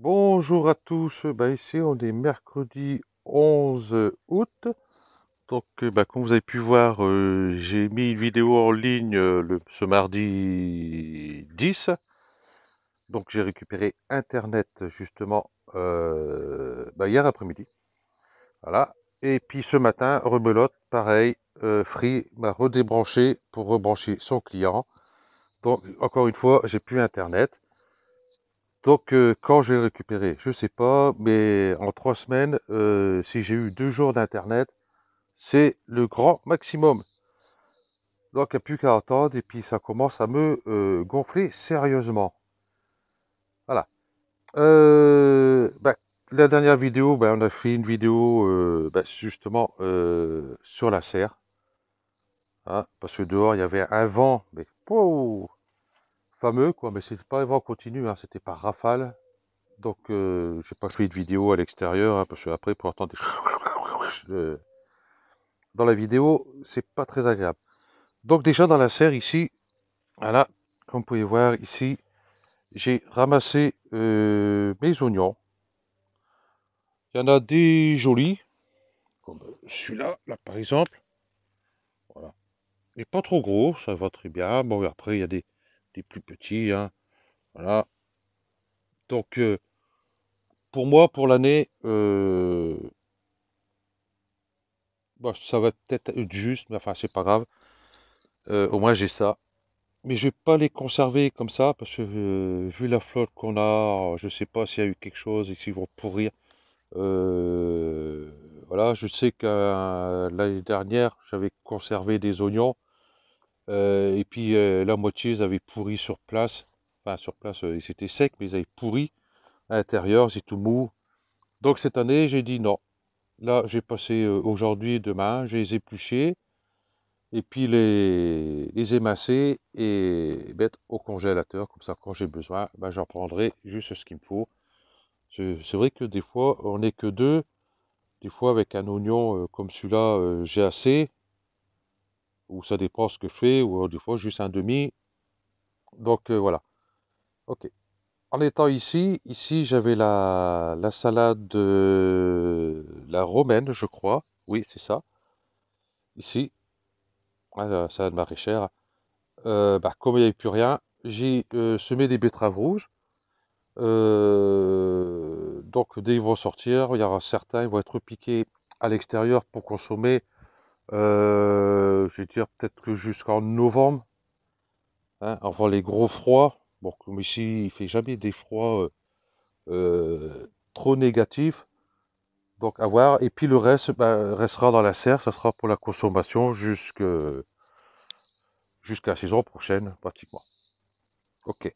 Bonjour à tous, ici on est mercredi 11 août. Donc comme vous avez pu voir, j'ai mis une vidéo en ligne ce mardi 10. Donc j'ai récupéré Internet justement hier après-midi. Voilà. Et puis ce matin, rebelote, pareil, Free m'a redébranché pour rebrancher son client. Donc encore une fois, j'ai plus Internet. Donc, quand je vais le récupérer, je sais pas, mais en 3 semaines, si j'ai eu 2 jours d'internet, c'est le grand maximum. Donc, il n'y a plus qu'à attendre et puis ça commence à me gonfler sérieusement. Voilà. La dernière vidéo, on a fait une vidéo justement sur la serre, hein, parce que dehors il y avait un vent, mais wow, fameux quoi, mais c'était pas un vent continu, hein, c'était par rafale. Donc, j'ai pas fait de vidéo à l'extérieur, hein, parce que après, pour entendre euh, dans la vidéo, c'est pas très agréable. Donc, déjà dans la serre ici, voilà, comme vous pouvez voir ici, j'ai ramassé mes oignons. Il y en a des jolis, comme celui-là, là par exemple. Voilà. Il n'est pas trop gros, ça va très bien. Bon, après, il y a des plus petits, hein. Voilà. Donc, pour moi, pour l'année, ça va peut-être être juste, mais enfin, c'est pas grave. Au moins, j'ai ça. Mais je vais pas les conserver comme ça parce que vu la flotte qu'on a, je sais pas s'il y a eu quelque chose et s'ils vont pourrir. Voilà, je sais que l'année dernière, j'avais conservé des oignons et puis la moitié, ils avaient pourri sur place. Enfin, sur place, ils étaient secs, mais ils avaient pourri à l'intérieur, c'est tout mou. Donc cette année, j'ai dit non. Là, j'ai passé aujourd'hui et demain, j'ai les épluchés et puis les émincer et mettre au congélateur. Comme ça, quand j'ai besoin, j'en prendrai juste ce qu'il me faut. C'est vrai que des fois, on n'est que deux. Des fois, avec un oignon comme celui-là, j'ai assez. Ou ça dépend ce que je fais. Ou des fois, juste un demi. Donc voilà. Ok. En étant ici j'avais la salade de la romaine, je crois. Oui, c'est ça. Ici, la salade maraîchère. Comme il n'y avait plus rien, j'ai semé des betteraves rouges. Donc dès qu'ils vont sortir, il y aura certains, ils vont être piqués à l'extérieur pour consommer. Je vais dire peut-être que jusqu'en novembre, hein, avant les gros froids. Bon, comme ici, il fait jamais des froids trop négatifs. Donc à voir. Et puis le reste restera dans la serre, ça sera pour la consommation jusqu'à la saison prochaine, pratiquement. Ok.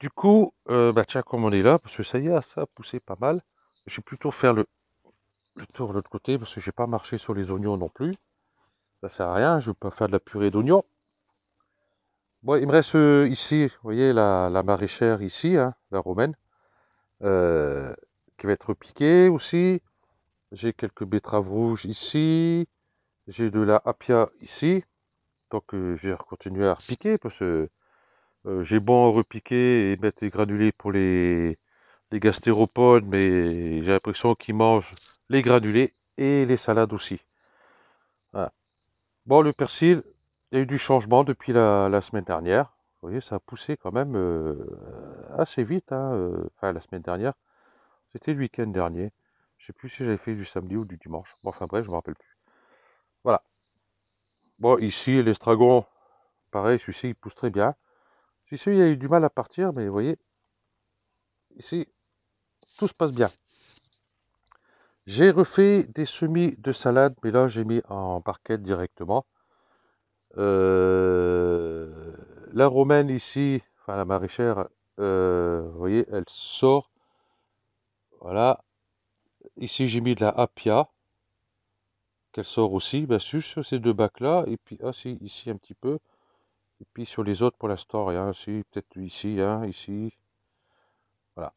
Du coup, tiens, comme on est là, parce que ça y est, ça a poussé pas mal, je vais plutôt faire le tour de l'autre côté, parce que j'ai pas marché sur les oignons non plus. Ça sert à rien, je vais pas faire de la purée d'oignons. Bon, il me reste ici, vous voyez, la maraîchère ici, hein, la romaine, euh, qui va être piquée aussi. J'ai quelques betteraves rouges ici. J'ai de la apia ici. Donc, je vais continuer à repiquer, parce que j'ai bon repiquer et mettre les granulés pour les gastéropodes, mais j'ai l'impression qu'ils mangent les granulés et les salades aussi. Voilà. Bon, le persil, il y a eu du changement depuis la semaine dernière. Vous voyez, ça a poussé quand même assez vite, hein, enfin, la semaine dernière, c'était le week-end dernier. Je sais plus si j'avais fait du samedi ou du dimanche. Bon, enfin bref, je me rappelle plus. Voilà. Bon, ici, l'estragon, pareil, celui-ci, il pousse très bien. Celui-ci, il a eu du mal à partir, mais vous voyez, ici, tout se passe bien. J'ai refait des semis de salade, mais là j'ai mis en barquette directement. La romaine ici, enfin la maraîchère, vous voyez, elle sort. Voilà. Ici j'ai mis de la apia, qu'elle sort aussi, bien sûr, sur ces deux bacs-là. Et puis si, ici un petit peu. Et puis sur les autres pour l'instant, rien. Si, peut-être ici, hein, ici. Voilà.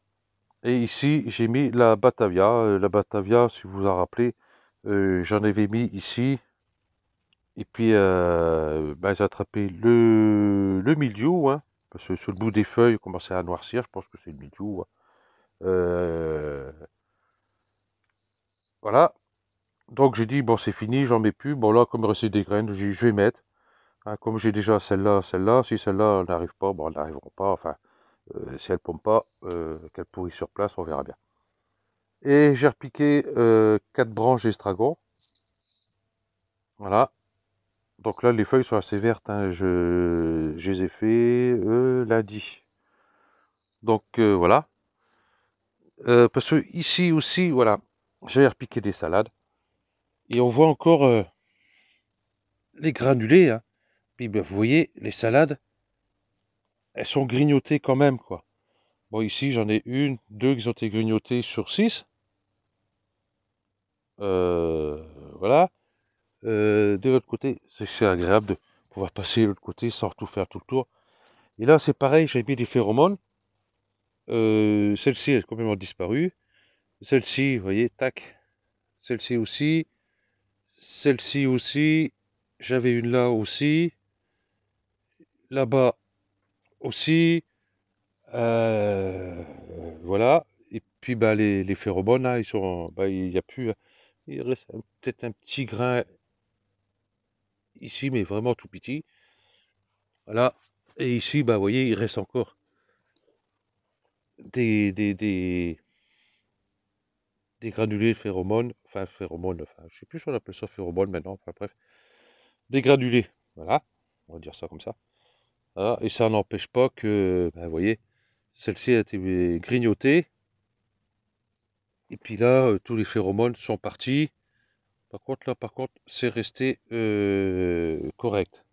Et ici j'ai mis la batavia. La batavia, si vous vous en rappelez, j'en avais mis ici. Et puis, j'ai attrapé le mildiou, hein, parce que sur le bout des feuilles, il commençait à noircir. Je pense que c'est le mildiou, hein. Euh, voilà. Donc j'ai dit, bon, c'est fini, j'en mets plus. Bon, là, comme il restait des graines, je vais mettre. Hein, comme j'ai déjà celle-là, celle-là, si celle-là n'arrive pas, bon, elles n'arriveront pas. Enfin, si elles ne pompent pas, qu'elles pourrissent sur place, on verra bien. Et j'ai repiqué 4 branches d'estragon. Voilà. Donc là, les feuilles sont assez vertes, hein. Je les ai fait lundi. Donc voilà. Parce que ici aussi, voilà, j'ai repiqué des salades. Et on voit encore les granulés, hein. Puis ben, vous voyez, les salades, elles sont grignotées quand même, quoi. Bon, ici, j'en ai une, deux qui ont été grignotées sur 6. Euh, voilà. De l'autre côté, c'est agréable de pouvoir passer de l'autre côté sans tout faire tout le tour. Et là, c'est pareil, j'ai mis des phéromones. Celle-ci, elle est complètement disparue. Celle-ci, vous voyez, tac. Celle-ci aussi. Celle-ci aussi. J'avais une là aussi. Là-bas aussi. Voilà. Et puis, bah, les phéromones, là, ils sont, bah, il n'y a plus. Il reste peut-être un petit grain ici, mais vraiment tout petit. Voilà. Et ici, bah, vous voyez, il reste encore des, des, des, des granulés de phéromones, enfin, je sais plus si on appelle ça phéromones maintenant, enfin bref, des granulés, voilà, on va dire ça comme ça. Voilà. Et ça n'empêche pas que, ben, vous voyez, celle-ci a été grignotée, et puis là, tous les phéromones sont partis. Par contre, là, par contre, c'est resté correct.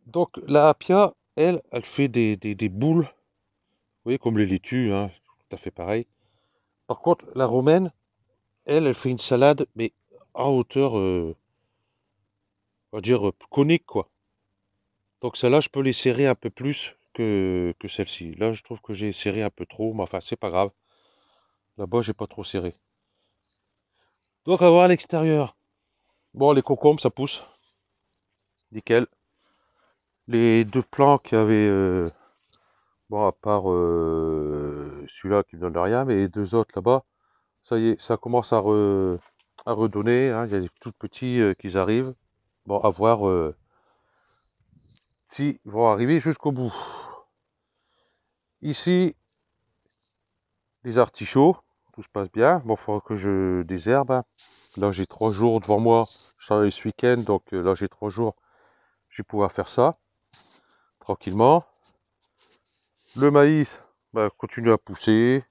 Donc, la apia, elle fait des boules, vous voyez, comme les laitues, hein, tout à fait pareil. Par contre, la romaine, elle fait une salade, mais en hauteur, on va dire, conique, quoi. Donc celle-là, je peux les serrer un peu plus que celle-ci. Là, je trouve que j'ai serré un peu trop, mais enfin, c'est pas grave. Là-bas, j'ai pas trop serré. Donc, on va voir à l'extérieur. Bon, les concombres, ça pousse. Nickel. Les deux plants qu'il y avait, bon, à part celui-là qui me donne rien, mais les deux autres là-bas, ça y est, ça commence à redonner, hein. Il y a des tout petits qui arrivent. Bon, à voir s'ils vont arriver jusqu'au bout. Ici, les artichauts, tout se passe bien. Bon, il faudra que je désherbe, hein. Là, j'ai 3 jours devant moi. Je travaille ce week-end, donc là, j'ai 3 jours. Je vais pouvoir faire ça tranquillement. Le maïs, bah, continue à pousser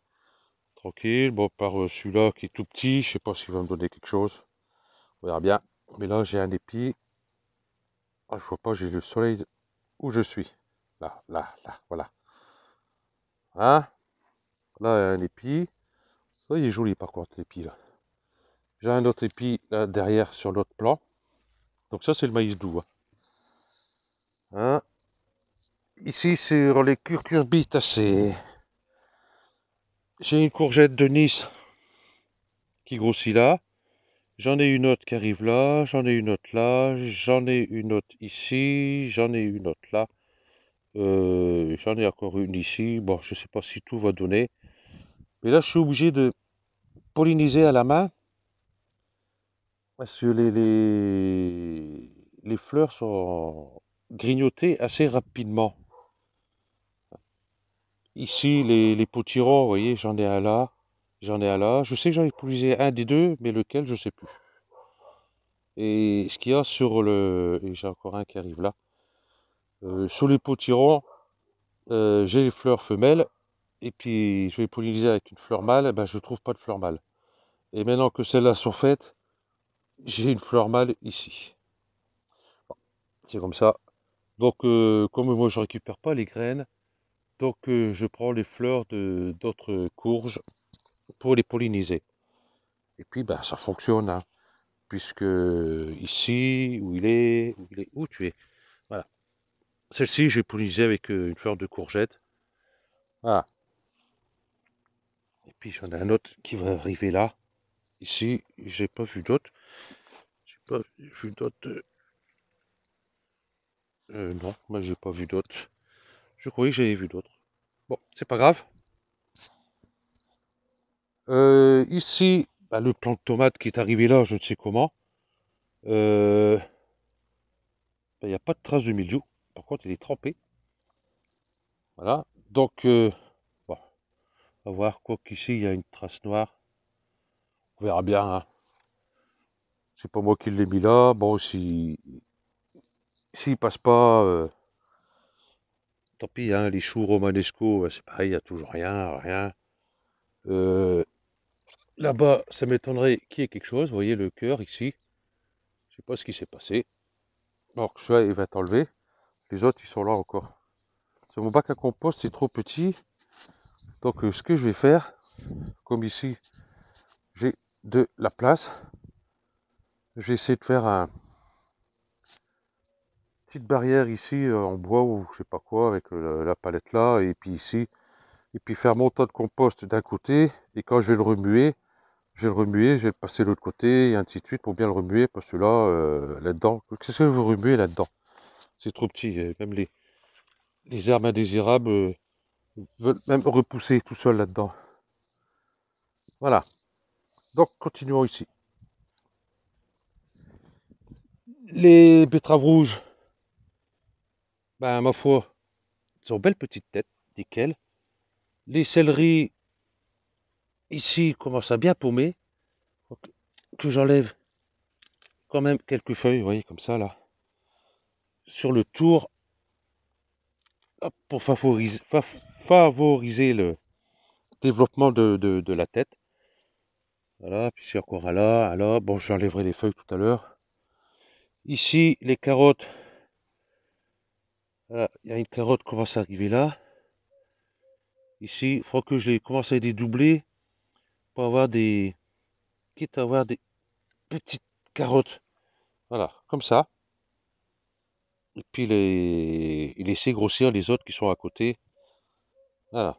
tranquille. Bon, par celui-là qui est tout petit, je sais pas s'il va me donner quelque chose. On verra bien. Mais là, j'ai un épi. Ah, je vois pas, j'ai le soleil où je suis. Là, là, là, voilà. Hein? Là, il y a un épi. Ça, il est joli par contre, l'épi là. J'ai un autre épi là derrière sur l'autre plan. Donc ça, c'est le maïs doux, hein. Ici, sur les cucurbitacées, j'ai une courgette de Nice qui grossit là. J'en ai une autre qui arrive là. J'en ai une autre là. J'en ai une autre ici. J'en ai une autre là. J'en ai encore une ici. Bon, je sais pas si tout va donner. Mais là, je suis obligé de polliniser à la main parce que les fleurs sont grignotées assez rapidement. Ici, les potirons, vous voyez, j'en ai un là. J'en ai un là. Je sais que j'en ai pollinisé un des deux, mais lequel, je sais plus. Et ce qu'il y a sur le... Et j'ai encore un qui arrive là. Sur les potirons, j'ai les fleurs femelles. Et puis, je vais polliniser avec une fleur mâle. Ben, je trouve pas de fleur mâle. Et maintenant que celles-là sont faites, j'ai une fleur mâle ici. C'est comme ça. Donc, comme moi, je récupère pas les graines, donc je prends les fleurs de d'autres courges pour les polliniser. Et puis, ben, ça fonctionne, hein, puisque ici, où tu es, voilà. Celle-ci, j'ai pollinisé avec une fleur de courgette. Voilà. Et puis, j'en ai un autre qui va arriver là. Ici, j'ai pas vu d'autres. J'ai pas vu d'autres. Non, moi, j'ai pas vu d'autres. Je croyais que j'avais vu d'autres. Bon, c'est pas grave. Ici, bah, le plant de tomate qui est arrivé là, je ne sais comment. Euh, Il n'y a pas de trace de mildiou. Par contre, il est trempé. Voilà. Donc, bon, on va voir. Quoi qu'ici, il y a une trace noire. On verra bien, hein. C'est pas moi qui l'ai mis là. Bon, si s'il passe pas, tant pis, hein. Les choux romanesco, c'est pareil, il n'y a toujours rien, rien. Euh, Là-bas, ça m'étonnerait qu'il y ait quelque chose. Vous voyez le cœur ici. Je sais pas ce qui s'est passé. Donc, celui-là, il va être enlevé. Les autres, ils sont là encore. Sur mon bac à compost, c'est trop petit. Donc, ce que je vais faire, comme ici, j'ai de la place. J'ai essayé de faire une petite barrière ici en bois ou je sais pas quoi avec la palette là et puis ici et puis faire mon tas de compost d'un côté et quand je vais le remuer, je vais le remuer, je vais le passer de l'autre côté et ainsi de suite pour bien le remuer parce que là là-dedans, qu'est-ce que je veux remuer là-dedans? C'est trop petit, même les herbes indésirables veulent même repousser tout seul là-dedans. Voilà. Donc continuons ici. Les betteraves rouges, ben ma foi, ils ont belle petite tête, nickel. Les céleris ici commencent à bien paumer. Faut que j'enlève quand même quelques feuilles, vous voyez, comme ça, là, sur le tour, hop, pour favoriser le développement de la tête. Voilà, puis c'est encore un là. Bon, j'enlèverai les feuilles tout à l'heure. Ici, les carottes, voilà, il y a une carotte qui commence à arriver là. Ici, il faut que je les commence à les doubler pour avoir quitte à avoir des petites carottes. Voilà, comme ça. Et puis et laisser grossir les autres qui sont à côté. Voilà.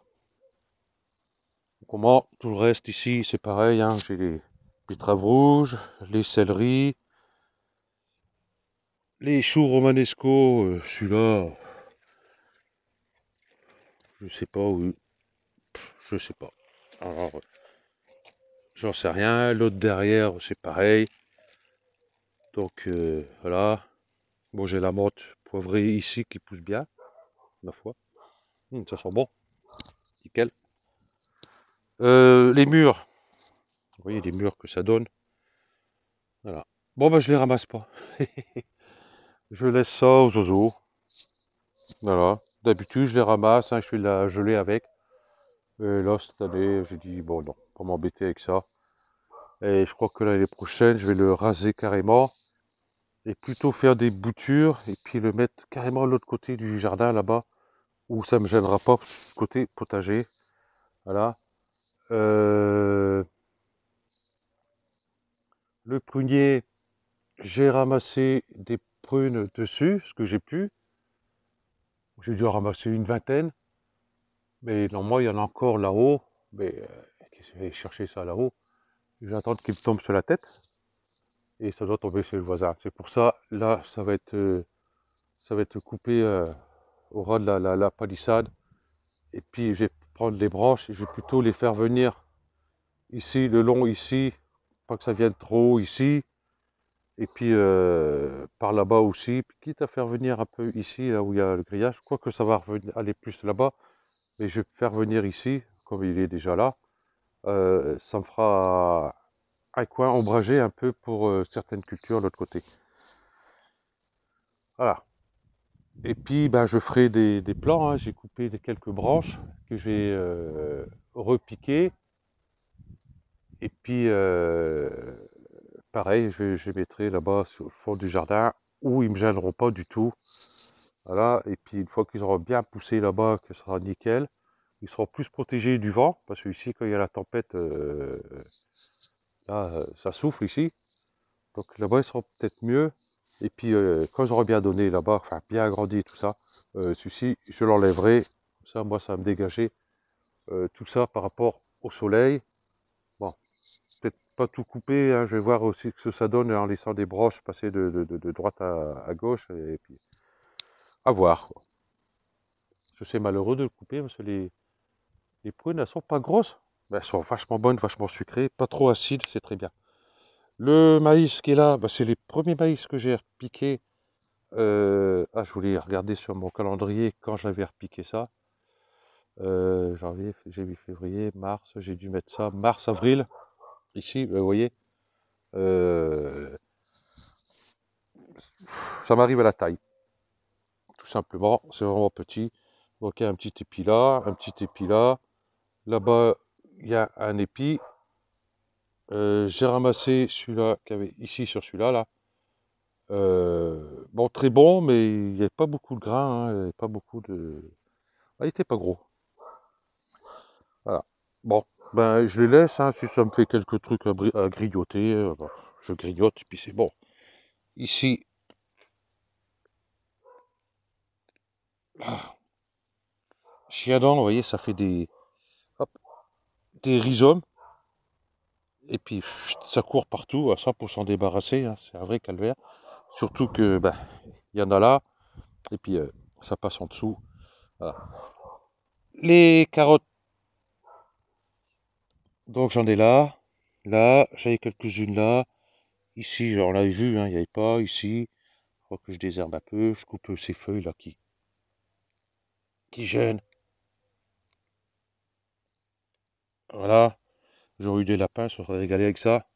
Comment tout le reste ici, c'est pareil, hein, j'ai les betteraves rouges, les céleris, les choux romanesco, celui-là, je sais pas où, je sais pas. Alors, j'en sais rien. L'autre derrière, c'est pareil. Donc voilà. Bon, j'ai la menthe poivrée ici qui pousse bien, ma foi. Ça sent bon, nickel. Les murs, vous voyez les murs que ça donne. Voilà. Bon, bah je les ramasse pas. Je laisse ça aux oiseaux. Voilà. D'habitude, je les ramasse, hein, je fais de la gelée avec. Et là, cette année, j'ai dit, bon, non, pas m'embêter avec ça. Et je crois que l'année prochaine, je vais le raser carrément. Et plutôt faire des boutures et puis le mettre carrément de l'autre côté du jardin là-bas, où ça me gênera pas, côté potager. Voilà. Euh, le prunier, j'ai ramassé des prunes dessus, ce que j'ai pu. J'ai dû en ramasser une vingtaine. Mais normalement, il y en a encore là-haut. Mais je vais chercher ça là-haut. J'attends qu'il me tombe sur la tête. Et ça doit tomber chez le voisin. C'est pour ça, là, ça va être coupé au ras de la palissade. Et puis, je vais prendre les branches et je vais plutôt les faire venir ici, le long ici, pas que ça vienne trop haut ici. Et puis, par là-bas aussi, puis quitte à faire venir un peu ici, là où il y a le grillage. Je crois que ça va aller plus là-bas. Mais je vais faire venir ici, comme il est déjà là. Ça me fera un coin ombragé un peu pour certaines cultures de l'autre côté. Voilà. Et puis, ben, je ferai des plans, hein. J'ai coupé quelques branches que j'ai repiquées. Et puis, pareil, je les mettrai là-bas sur le fond du jardin où ils ne me gêneront pas du tout. Voilà. Et puis, une fois qu'ils auront bien poussé là-bas, que ce sera nickel, ils seront plus protégés du vent. Parce que ici, quand il y a la tempête, là, ça souffle ici. Donc là-bas, ils seront peut-être mieux. Et puis, quand j'aurai bien donné là-bas, enfin bien agrandi tout ça, celui-ci, je l'enlèverai. Ça, moi, ça va me dégager tout ça par rapport au soleil. Bon, peut-être pas tout couper, hein. Je vais voir aussi ce que ça donne en laissant des broches passer de droite à gauche. Et puis, à voir, quoi. C'est malheureux de le couper parce que les prunes, elles sont pas grosses. Mais elles sont vachement bonnes, vachement sucrées, pas trop acides, c'est très bien. Le maïs qui est là, bah, c'est les premiers maïs que j'ai repiqués. Je voulais regarder sur mon calendrier quand j'avais repiqué ça. Janvier, février, mars, j'ai dû mettre ça mars, avril. Ici, vous voyez, euh, ça m'arrive à la taille, tout simplement. C'est vraiment petit. Donc il y a un petit épi là, un petit épi là. Là-bas, il y a un épi. J'ai ramassé celui-là qu'il y avait ici sur celui-là, là. Bon, très bon, mais il n'y avait pas beaucoup de grains, hein, il n'y avait pas beaucoup de. Ah, il était pas gros. Voilà. Bon, ben je les laisse, hein, si ça me fait quelques trucs à grignoter, ben, je grignote et puis c'est bon. Ici, ah, chiadon, vous voyez, ça fait hop, des rhizomes et puis ça court partout, à ça pour s'en débarrasser, hein, c'est un vrai calvaire. Surtout que ben, il y en a là et puis ça passe en dessous. Voilà. Les carottes, donc j'en ai là, là, j'avais quelques-unes là. Ici, on l'avait vu, hein, il n'y avait pas. Ici, je crois que je désherbe un peu, je coupe ces feuilles là qui gênent. Voilà, j'aurais eu des lapins, ils se seraient régalés avec ça.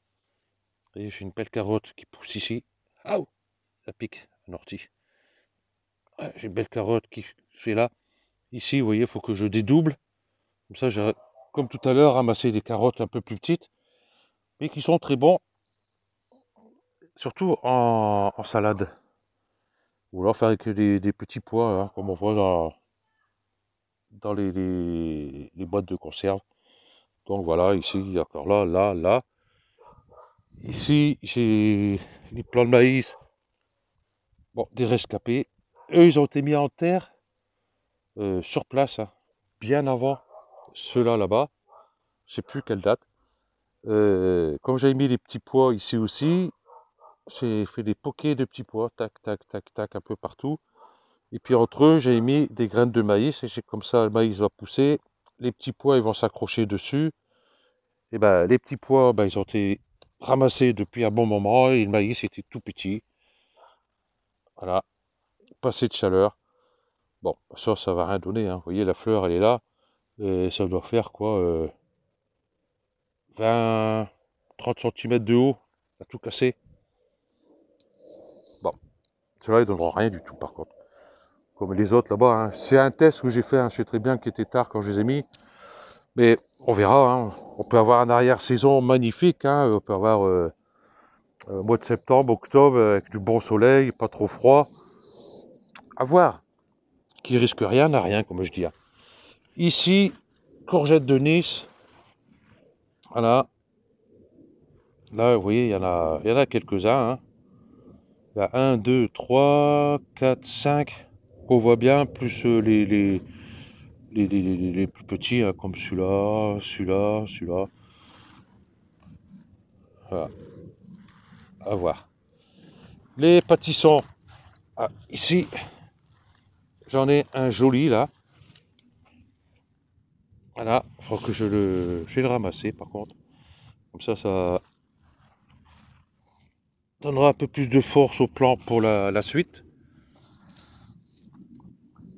Et j'ai une belle carotte qui pousse ici. Ah, ça pique, un ortie. Ouais, j'ai une belle carotte qui fait là. Ici, vous voyez, il faut que je dédouble. Comme ça, j'ai, comme tout à l'heure, ramassé des carottes un peu plus petites, mais qui sont très bons, surtout en salade. Ou alors faire avec des petits pois, hein, comme on voit dans les boîtes de conserve. Donc voilà, ici, encore là, là, là. Ici, j'ai les plants de maïs, bon, des rescapés. Eux, ils ont été mis en terre sur place, hein, bien avant ceux-là là-bas. Je sais plus quelle date. Comme j'avais mis les petits pois ici aussi, j'ai fait des poquets de petits pois, tac, tac, tac, tac, un peu partout. Et puis entre eux, j'ai mis des graines de maïs, et comme ça, le maïs va pousser. Les petits pois, ils vont s'accrocher dessus. Et ben, les petits pois, ben, ils ont été ramassés depuis un bon moment, et le maïs était tout petit. Voilà, pas assez de chaleur. Bon, ça va rien donner, hein. Vous voyez, la fleur, elle est là. Et ça doit faire quoi 20, 30 cm de haut, à tout casser. Bon, ceux-là, ils donneront rien du tout, par contre. Comme les autres là-bas, hein. C'est un test que j'ai fait, hein. Je sais très bien qu'il était tard quand je les ai mis. Mais on verra, hein. On peut avoir un arrière-saison magnifique, hein. On peut avoir mois de septembre, octobre, avec du bon soleil, pas trop froid. À voir. Qui risque rien n'a rien, comme je dis, hein. Ici, courgette de Nice. Voilà. Là, vous voyez, il y en a quelques-uns, hein. Il y a 1, 2, 3, 4, 5 qu'on voit bien, plus les plus petits, hein, comme celui-là, celui-là, celui-là. Voilà, à voir. Les pâtissons, ici, j'en ai un joli là. Voilà, il faut que je vais le ramasser par contre. Comme ça donnera un peu plus de force au plan pour la suite.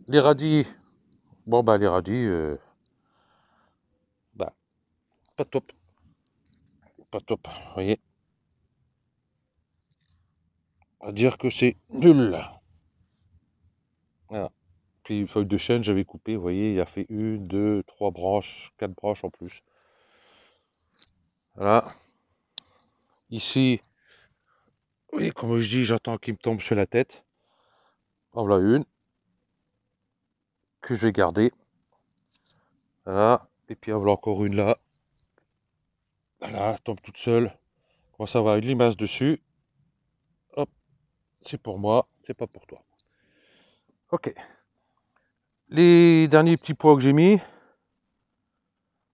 Les radis, bon bah les radis, bah, pas top, pas top. Vous voyez, à dire que c'est nul. Voilà. Puis une feuille de chêne, j'avais coupé, vous voyez, il a fait une, deux, trois branches, quatre branches en plus. Voilà. Ici, oui, comme je dis, j'attends qu'il me tombe sur la tête. En voilà une que je vais garder. Voilà. Et puis en voilà encore une là. Voilà, elle tombe toute seule. Commence à avoir une limace dessus. Hop, c'est pour moi, c'est pas pour toi. Ok. Les derniers petits pois que j'ai mis,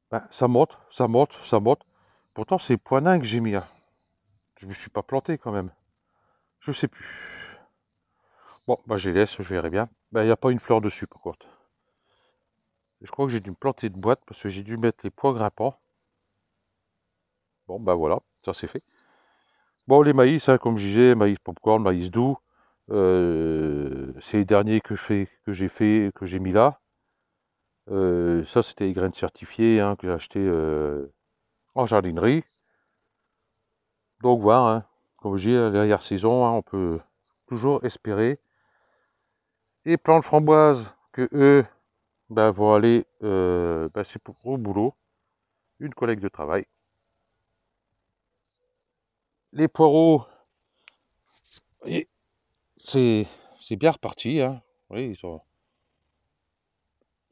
ben, ça monte, ça monte, ça monte. Pourtant, c'est pois nains que j'ai mis, hein. Je me suis pas planté quand même. Je sais plus. Bon, bah je les laisse, je verrai bien. Ben, il n'y a pas une fleur dessus par contre. Je crois que j'ai dû me planter de boîte parce que j'ai dû mettre les pois grimpants. Bon, bah voilà, ça c'est fait. Bon, les maïs, hein, comme je disais, maïs popcorn, maïs doux, c'est les derniers que j'ai fait, que j'ai mis là. Ça, c'était les graines certifiées hein, que j'ai acheté en jardinerie. Donc voilà, hein, comme je dis, derrière saison, hein, on peut toujours espérer. Et plantes framboises que eux ben, vont aller, ben, c'est pour au boulot, une collègue de travail. Les poireaux, et c'est c'est bien reparti, hein. Oui,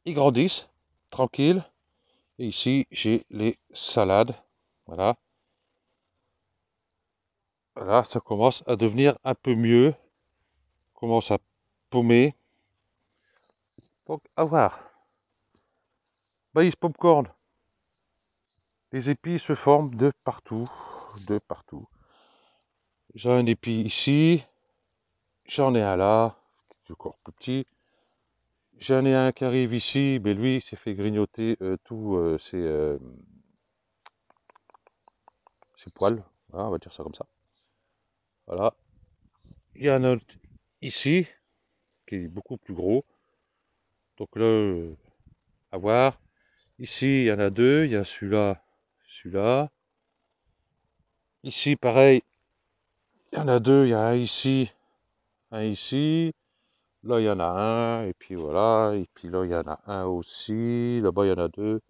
ils grandissent, tranquille. Et ici, j'ai les salades. Voilà. Là, ça commence à devenir un peu mieux. Commence à paumer. Donc, à voir. Maïs popcorn. Les épis se forment de partout. De partout. J'ai un épi ici. J'en ai un là. Qui est encore plus petit. J'en ai un qui arrive ici. Mais lui, il s'est fait grignoter tous ses poils. Voilà, on va dire ça comme ça. Voilà. Il y en a un autre ici. Qui est beaucoup plus gros. Donc là, à voir. Ici, il y en a deux. Il y a celui-là, celui-là. Ici, pareil, il y en a deux. Il y a un ici, un ici. Là, il y en a un. Et puis voilà. Et puis là, il y en a un aussi. Là-bas, il y en a deux.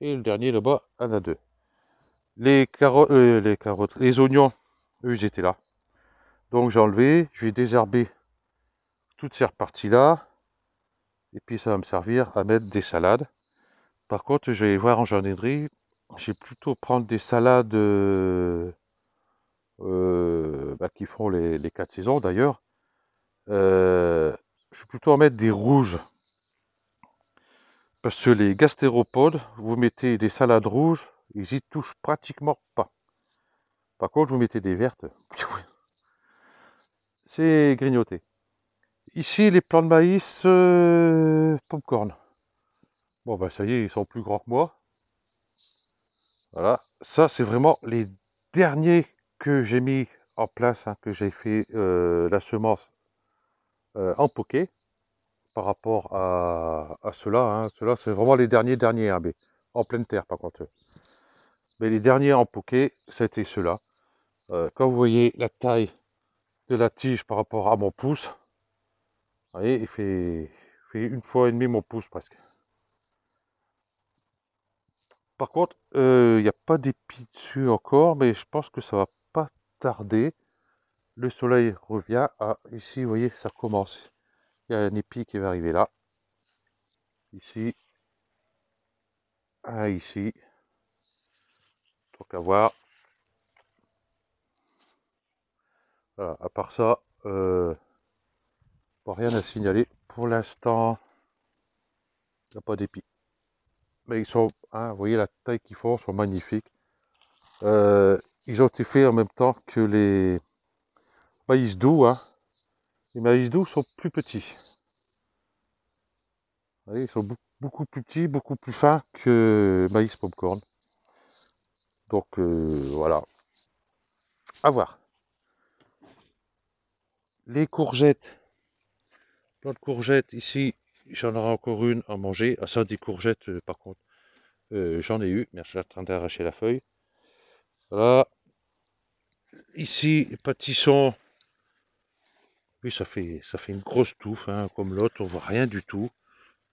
Et le dernier, là-bas, il y en a deux. Les carottes, les oignons, eux, ils étaient là. Donc, j'ai enlevé. Je vais désherber toutes ces parties-là. Et puis, ça va me servir à mettre des salades. Par contre, je vais voir en jardinerie. Je vais plutôt prendre des salades bah, qui font les 4 saisons d'ailleurs. Je vais plutôt en mettre des rouges. Parce que les gastéropodes, vous mettez des salades rouges, ils y touchent pratiquement pas. Par contre, vous mettez des vertes, c'est grignoté. Ici, les plants de maïs popcorn. Bon, bah ça y est, ils sont plus grands que moi. Voilà. Ça, c'est vraiment les derniers que j'ai mis en place, hein, que j'ai fait la semence en poké. Par rapport à ceux-là. Hein. Ceux-là, c'est vraiment les derniers, hein, mais en pleine terre par contre. Mais les derniers en poké, c'était ceux-là. Quand vous voyez la taille de la tige par rapport à mon pouce, vous voyez, il fait une fois et demie mon pouce presque. Par contre, il n'y a pas d'épi dessus encore, mais je pense que ça va pas tarder. Le soleil revient. Ah, ici, vous voyez, ça commence. Il y a un épi qui va arriver là. Ici. Ah, ici. Donc à voir. Voilà, à part ça, bon, rien à signaler. Pour l'instant, il n'y a pas d'épis. Mais ils sont, hein, vous voyez la taille qu'ils font, sont magnifiques. Euh, Ils ont été faits en même temps que les maïs doux. Hein. Les maïs doux sont plus petits. Vous voyez, ils sont beaucoup plus petits, beaucoup plus fins que maïs popcorn. Donc voilà, à voir. Les courgettes, plein de courgettes ici, j'en aurai encore une à manger. Ah ça, des courgettes, par contre, j'en ai eu, mais je suis en train d'arracher la feuille. Voilà. Ici, pâtisson, oui, ça fait une grosse touffe, hein, comme l'autre, on voit rien du tout.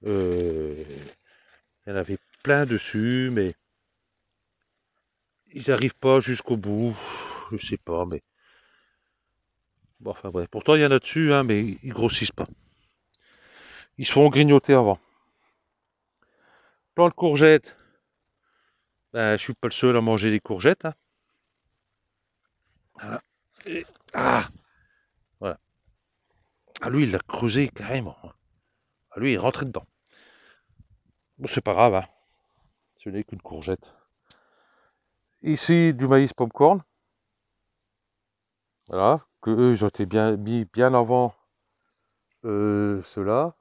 Il y en avait plein dessus, mais ils n'arrivent pas jusqu'au bout. Je sais pas, mais bon, enfin bref. Pourtant, il y en a dessus, hein, mais ils grossissent pas. Ils se font grignoter avant. Plan de courgettes, ben, je suis pas le seul à manger des courgettes. Hein. Voilà. Ah, voilà. Ah, lui, il l'a creusé carrément. Hein. Ah, lui, il est rentré dedans. Bon, c'est pas grave, hein. Ce n'est qu'une courgette. Ici, du maïs popcorn. Voilà, que eux, ils ont été bien mis bien avant ceux-là.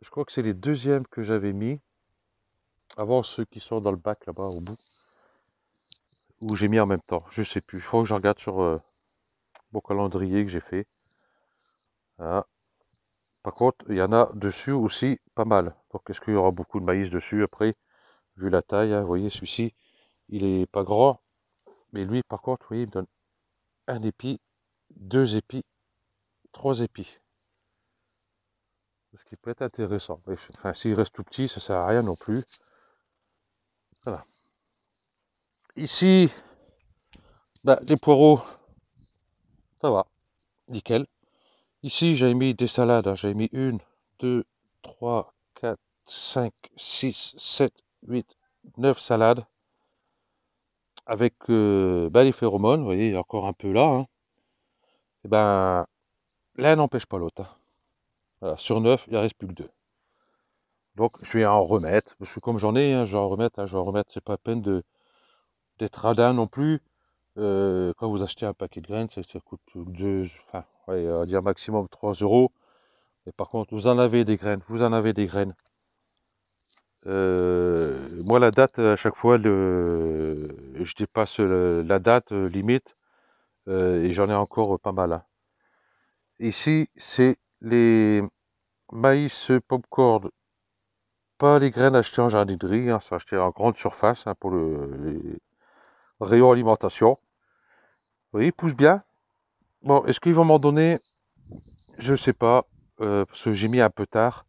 Je crois que c'est les deuxièmes que j'avais mis, avant ceux qui sont dans le bac là-bas au bout, ou j'ai mis en même temps, je sais plus. Il faut que je regarde sur mon calendrier que j'ai fait. Voilà. Par contre, il y en a dessus aussi pas mal. Donc est-ce qu'il y aura beaucoup de maïs dessus après, vu la taille, hein, vous voyez, celui-ci, il est pas grand, mais lui, par contre, vous voyez, il me donne un épi, deux épis, trois épis. Ce qui peut être intéressant. Enfin, s'il reste tout petit, ça sert à rien non plus. Voilà. Ici, bah, les poireaux, ça va, nickel. Ici, j'avais mis des salades, hein. J'avais mis une, deux, trois, quatre, cinq, six, sept, huit, neuf salades avec bah, les phéromones. Vous voyez, il y a encore un peu là, hein. Et ben, l'un n'empêche pas l'autre, hein. Voilà, sur 9, il ne reste plus que 2. Donc, je vais en remettre. Parce que comme j'en ai, hein, je vais en remettre. Hein, je vais en remettre. C'est pas la peine d'être radin non plus. Quand vous achetez un paquet de graines, ça coûte 2, enfin, ouais, on va dire maximum 3 euros. Et par contre, vous en avez des graines. Vous en avez des graines. Moi, la date, à chaque fois, je dépasse la date limite. Et j'en ai encore pas mal, hein. Ici, c'est les maïs popcorn, pas les graines achetées en jardinerie, hein, sont achetées en grande surface, hein, pour les rayons alimentation. Vous voyez, ils poussent bien. Bon, est-ce qu'ils vont m'en donner? Je sais pas, parce que j'ai mis un peu tard.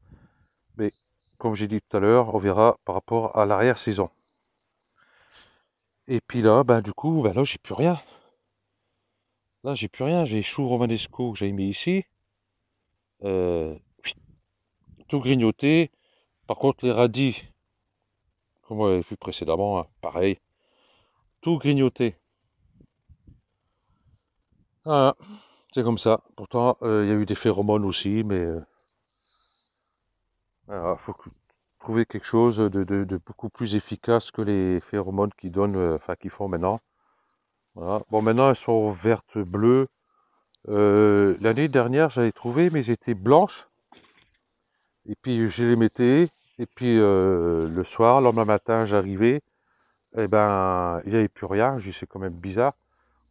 Mais comme j'ai dit tout à l'heure, on verra par rapport à l'arrière-saison. Et puis là, ben, du coup, ben, là, j'ai plus rien. Là, j'ai plus rien. J'ai les choux romanesco que j'avais mis ici. Euh, tout grignoté. Par contre, les radis, comme on avait vu précédemment, hein, pareil. Tout grignoté. Voilà, c'est comme ça. Pourtant, il y a eu des phéromones aussi, mais voilà, trouver quelque chose de beaucoup plus efficace que les phéromones qui donnent, enfin, qui font maintenant. Voilà. Bon, maintenant, elles sont vertes, bleues. L'année dernière, j'avais trouvé, mais elles étaient blanches. Et puis, je les mettais. Et puis, le soir, le lendemain matin, j'arrivais. Et ben, il n'y avait plus rien. Je dis, c'est quand même bizarre.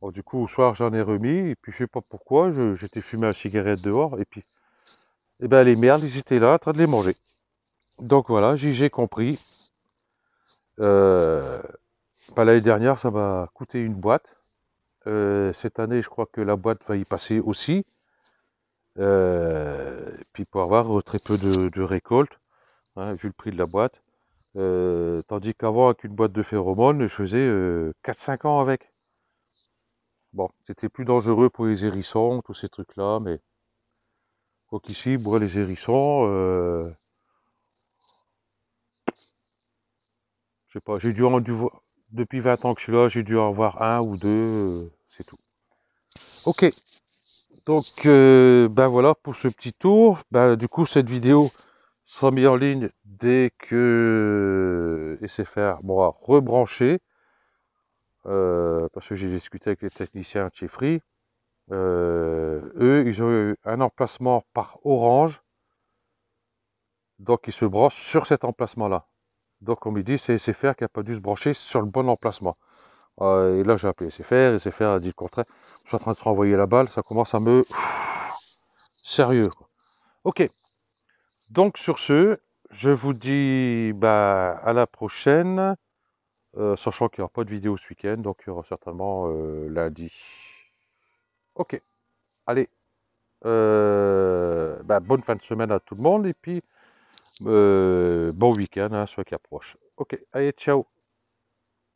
Bon, du coup, au soir, j'en ai remis. Et puis, je sais pas pourquoi, j'étais fumé la cigarette dehors. Et puis, eh ben, les merdes, ils étaient là, en train de les manger. Donc voilà, j'ai compris. Euh, L'année dernière, ça m'a coûté une boîte. Cette année, je crois que la boîte va y passer aussi. Puis pour avoir très peu de récolte, hein, vu le prix de la boîte. Tandis qu'avant, avec une boîte de phéromones, je faisais 4-5 ans avec. Bon, c'était plus dangereux pour les hérissons, tous ces trucs-là, mais quoi qu'ici, moi, les hérissons, je sais pas, depuis 20 ans que je suis là, j'ai dû en voir un ou deux, c'est tout. Ok, donc ben voilà pour ce petit tour. Ben, du coup, cette vidéo sera mise en ligne dès que SFR m'aura rebranché, parce que j'ai discuté avec les techniciens de chez Free. Eux, ils ont eu un emplacement par Orange, donc ils se branchent sur cet emplacement-là. Donc on me dit c'est SFR qui n'a pas dû se brancher sur le bon emplacement. Et là j'ai appelé SFR, SFR a dit le contraire. Je suis en train de se renvoyer la balle, ça commence à me... Sérieux, quoi. Ok, donc sur ce, je vous dis bah, à la prochaine, sachant qu'il n'y aura pas de vidéo ce week-end, donc il y aura certainement lundi. Ok, allez, bah, bonne fin de semaine à tout le monde, et puis bon week-end, hein, ceux qui approchent. Ok, allez, ciao.